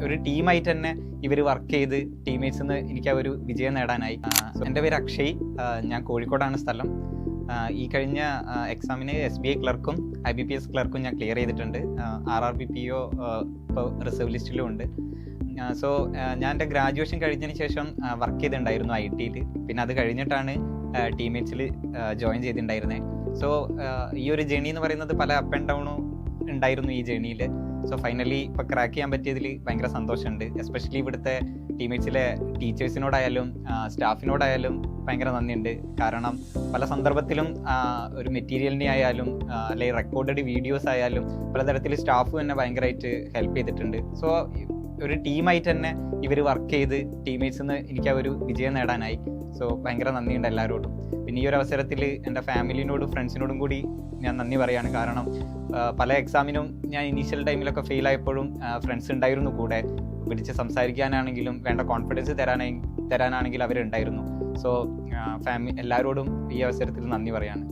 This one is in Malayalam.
ഒരു ടീമായിട്ട് തന്നെ ഇവർ വർക്ക് ചെയ്ത് ടീമേറ്റ്സിൽ നിന്ന് എനിക്ക് ആ ഒരു വിജയം നേടാനായി. എൻ്റെ പേര് അക്ഷയ്, ഞാൻ കോഴിക്കോടാണ് സ്ഥലം. ഈ കഴിഞ്ഞ എക്സാമിന് SBI ക്ലർക്കും IBPS ക്ലർക്കും ഞാൻ ക്ലിയർ ചെയ്തിട്ടുണ്ട്. RRBPO ഇപ്പോൾ റിസർവ് ലിസ്റ്റിലും ഉണ്ട്. സോ ഞാൻ എൻ്റെ ഗ്രാജുവേഷൻ കഴിഞ്ഞതിന് ശേഷം വർക്ക് ചെയ്തിട്ടുണ്ടായിരുന്നു IT-യിൽ. പിന്നെ അത് കഴിഞ്ഞിട്ടാണ് ടീമേറ്റ്സിൽ ജോയിൻ ചെയ്തിട്ടുണ്ടായിരുന്നത്. സോ ഈ ഒരു ജേണി എന്ന് പറയുന്നത് പല അപ്പ് ആൻഡ് ഡൗണും ഉണ്ടായിരുന്നു ഈ ജേണിയിൽ. സോ ഫൈനലി ഇപ്പോൾ ക്രാക്ക് ചെയ്യാൻ പറ്റിയതിൽ ഭയങ്കര സന്തോഷമുണ്ട്. എസ്പെഷ്യലി ഇവിടുത്തെ ടീമേറ്റ്സിലെ ടീച്ചേഴ്സിനോടായാലും സ്റ്റാഫിനോടായാലും ഭയങ്കര നന്ദിയുണ്ട്. കാരണം പല സന്ദർഭത്തിലും ഒരു മെറ്റീരിയലിനെ ആയാലും അല്ലെങ്കിൽ റെക്കോർഡഡ് വീഡിയോസ് ആയാലും പലതരത്തിൽ സ്റ്റാഫ് തന്നെ ഭയങ്കരമായിട്ട് ഹെൽപ്പ് ചെയ്തിട്ടുണ്ട്. സോ ഒരു ടീമായിട്ട് തന്നെ ഇവർ വർക്ക് ചെയ്ത് ടീമേറ്റ്സിൽ നിന്ന് എനിക്ക് ആ ഒരു വിജയം നേടാനായി. സോ ഭയങ്കര നന്ദിയുണ്ട് എല്ലാവരോടും. പിന്നെ ഈ ഒരു അവസരത്തിൽ എൻ്റെ ഫാമിലിനോടും ഫ്രണ്ട്സിനോടും കൂടി ഞാൻ നന്ദി പറയുകയാണ്. കാരണം പല എക്സാമിനും ഞാൻ ഇനീഷ്യൽ ടൈമിലൊക്കെ ഫെയിൽ ആയപ്പോഴും ഫ്രണ്ട്സ് ഉണ്ടായിരുന്നു കൂടെ. വിളിച്ച് സംസാരിക്കാനാണെങ്കിലും വേണ്ട കോൺഫിഡൻസ് തരാനാണെങ്കിലും അവരുണ്ടായിരുന്നു. സോ എല്ലാവരോടും ഈ അവസരത്തിൽ നന്ദി പറയാണ്.